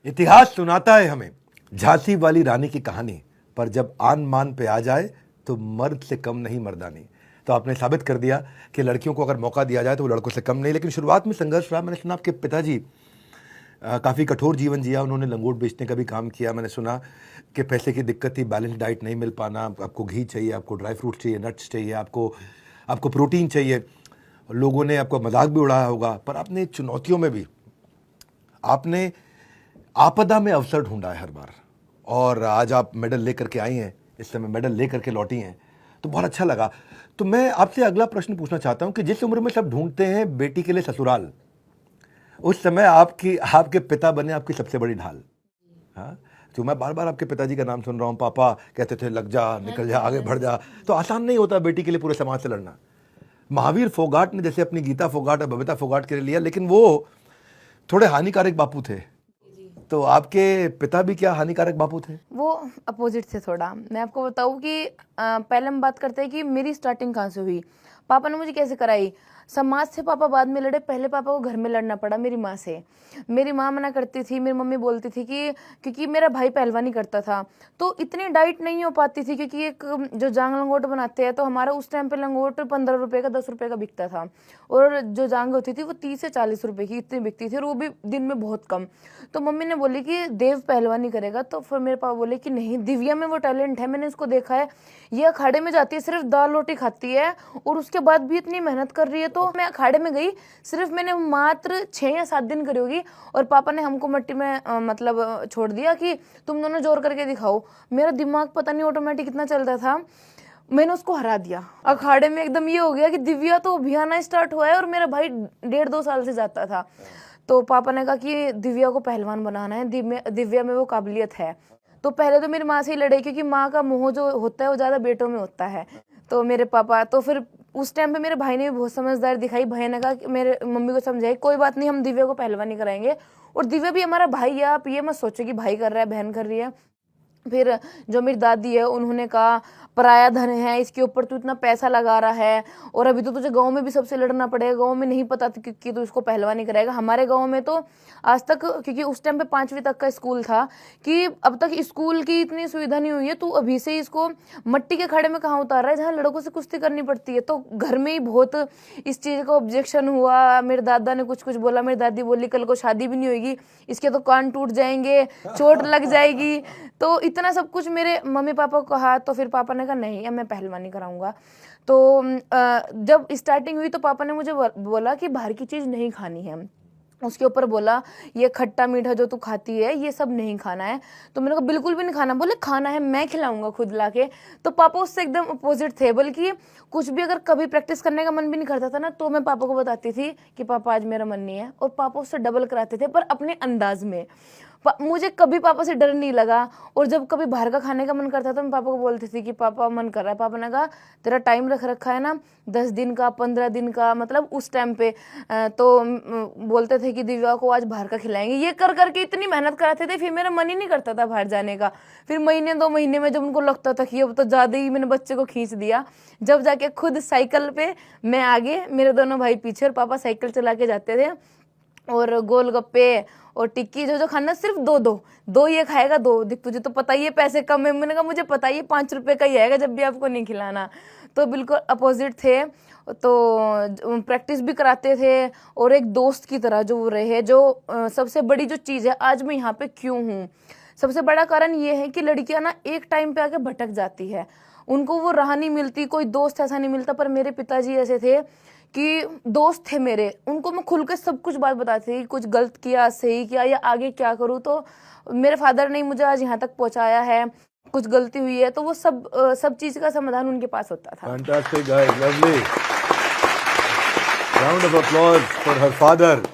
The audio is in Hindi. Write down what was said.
इतिहास सुनाता है हमें झांसी वाली रानी की कहानी, पर जब आन मान पे आ जाए तो मर्द से कम नहीं मर्दानी। तो आपने साबित कर दिया कि लड़कियों को अगर मौका दिया जाए तो वो लड़कों से कम नहीं। लेकिन शुरुआत में संघर्ष रहा। मैंने सुना आपके पिताजी काफ़ी कठोर जीवन जिया, उन्होंने लंगोट बेचने का भी काम किया। मैंने सुना कि पैसे की दिक्कत थी, बैलेंस डाइट नहीं मिल पाना, आपको घी चाहिए, आपको ड्राई फ्रूट चाहिए, नट्स चाहिए, आपको प्रोटीन चाहिए। लोगों ने आपको मजाक भी उड़ाया होगा, पर आपने चुनौतियों में भी आपने आपदा में अवसर ढूंढा है हर बार। और आज आप मेडल लेकर के आई हैं, इस समय मेडल लेकर के लौटी हैं, तो बहुत अच्छा लगा। तो मैं आपसे अगला प्रश्न पूछना चाहता हूं कि जिस उम्र में सब ढूंढते हैं बेटी के लिए ससुराल, उस समय आपके पिता बने आपकी सबसे बड़ी ढाल। हाँ, तो मैं बार बार आपके पिताजी का नाम सुन रहा हूँ। पापा कहते थे लग जा, निकल जा, आगे बढ़ जा। तो आसान नहीं होता बेटी के लिए पूरे समाज से लड़ना। महावीर फोगाट ने जैसे अपनी गीता फोगाट और बबीता फोगाट के लिए लिया, लेकिन वो थोड़े हानिकारक बापू थे। तो आपके पिता भी क्या हानिकारक बापू थे? वो अपोजिट थे थोड़ा। मैं आपको बताऊं कि पहले हम बात करते हैं कि मेरी स्टार्टिंग कहाँ से हुई। पापा ने मुझे कैसे कराई। समाज से पापा बाद में लड़े, पहले पापा को घर में लड़ना पड़ा मेरी माँ से। मेरी माँ मना करती थी, मेरी मम्मी बोलती थी कि क्योंकि मेरा भाई पहलवानी करता था तो इतनी डाइट नहीं हो पाती थी, क्योंकि एक जो जांग लंगोट बनाते हैं तो हमारा उस टाइम पे लंगोट 15 रुपये का 10 रुपये का बिकता था, और जो जांग होती थी वो 30 से 40 रुपये की इतनी बिकती थी, और वो भी दिन में बहुत कम। तो मम्मी ने बोली कि देव पहलवानी करेगा, तो फिर मेरे पापा बोले कि नहीं, दिव्या में वो टैलेंट है, मैंने इसको देखा है, ये अखाड़े में जाती है, सिर्फ दाल रोटी खाती है और उसके बाद भी इतनी मेहनत कर रही है। तो मैं अखाड़े में गई, सिर्फ मैंने मात्र 6 या 7 दिन करी होगी, और पापा ने हमको मट्टी में मतलब छोड़ दिया कि तुम दोनों जोर करके दिखाओ। मेरा दिमाग पता नहीं ऑटोमेटिक कितना चलता था, मैंने उसको हरा दिया। अखाड़े में एकदम ये हो गया कि दिव्या तो अभी आना स्टार्ट हुआ है, और मेरा भाई 1.5-2 साल से जाता था। तो पापा ने कहा कि दिव्या को पहलवान बनाना है, दिव्या में वो काबिलियत है। तो पहले तो मेरी माँ से ही लड़े, क्योंकि माँ का मोह जो होता है वो ज़्यादा बेटों में होता है। तो मेरे पापा तो फिर उस टाइम पे मेरे भाई ने भी बहुत समझदार दिखाई। भाई ने कहा कि मेरे मम्मी को समझाई, कोई बात नहीं, हम दिव्या को पहलवानी कराएंगे, और दिव्या भी हमारा भाई है, आप ये मत सोचो कि भाई कर रहा है बहन कर रही है। फिर जो मेरी दादी है उन्होंने कहा पराया धन है, इसके ऊपर तू इतना पैसा लगा रहा है, और अभी तो तुझे गांव में भी सबसे लड़ना पड़ेगा, गांव में नहीं पता कि तू इसको पहलवानी कराएगा। हमारे गांव में तो आज तक, क्योंकि उस टाइम पे 5वीं तक का स्कूल था, कि अब तक स्कूल की इतनी सुविधा नहीं हुई है, तू अभी से इसको मट्टी के खड़े में कहाँ उतार रहा है जहाँ लड़कों से कुश्ती करनी पड़ती है। तो घर में ही बहुत इस चीज़ का ऑब्जेक्शन हुआ। मेरे दादा ने कुछ कुछ बोला, मेरी दादी बोली कल को शादी भी नहीं होगी, इसके तो कान टूट जाएंगे, चोट लग जाएगी। तो इतना सब कुछ मेरे मम्मी पापा को कहा, तो फिर पापा ने कहा नहीं, अब मैं पहलवानी कराऊंगा। तो जब स्टार्टिंग हुई तो पापा ने मुझे बोला कि बाहर की चीज़ नहीं खानी है। उसके ऊपर बोला ये खट्टा मीठा जो तू खाती है ये सब नहीं खाना है। तो मैंने कहा बिल्कुल भी नहीं खाना। बोले खाना है, मैं खिलाऊंगा खुद लाके। तो पापा उससे एकदम अपोजिट थे, बल्कि कुछ भी अगर कभी प्रैक्टिस करने का मन भी नहीं करता था ना, तो मैं पापा को बताती थी कि पापा आज मेरा मन नहीं है, और पापा उससे डबल कराते थे, पर अपने अंदाज में। मुझे कभी पापा से डर नहीं लगा। और जब कभी बाहर का खाने का मन करता था, मैं पापा को बोलती थी कि पापा मन कर रहा है। पापा ने कहा तेरा टाइम रख रखा है ना 10 दिन का, 15 दिन का, मतलब उस टाइम पे। तो बोलते थे कि दिव्या को आज बाहर का खिलाएंगे। ये कर करके इतनी मेहनत कराते थे, फिर मेरा मन ही नहीं करता था बाहर जाने का। फिर महीने 2 महीने में जब उनको लगता था कि अब तो ज़्यादा ही मैंने बच्चे को खींच दिया, जब जाके खुद साइकिल पे मैं आगे, मेरे दोनों भाई पीछे, और पापा साइकिल चला के जाते थे। और गोलगप्पे और टिक्की जो जो खाना, सिर्फ दो ये खाएगा, 2 दिख, तुझे तो पता ही है पैसे कम है। मैंने कहा मुझे पता ही है 5 रुपए का ही आएगा, जब भी आपको नहीं खिलाना। तो बिल्कुल अपोजिट थे। तो प्रैक्टिस भी कराते थे, और एक दोस्त की तरह जो रहे। जो सबसे बड़ी जो चीज़ है, आज मैं यहाँ पे क्यों हूँ, सबसे बड़ा कारण ये है कि लड़कियां ना एक टाइम पे आके भटक जाती है, उनको वो राह नहीं मिलती, कोई दोस्त ऐसा नहीं मिलता। पर मेरे पिताजी ऐसे थे कि दोस्त थे मेरे, उनको मैं खुल के सब कुछ बात बताती थी, कुछ गलत किया, सही किया, या आगे क्या करूँ। तो मेरे फादर ने मुझे आज यहाँ तक पहुँचाया है। कुछ गलती हुई है तो वो सब चीज़ का समाधान उनके पास होता था। Fantastic guys, lovely. Round of applause for her father.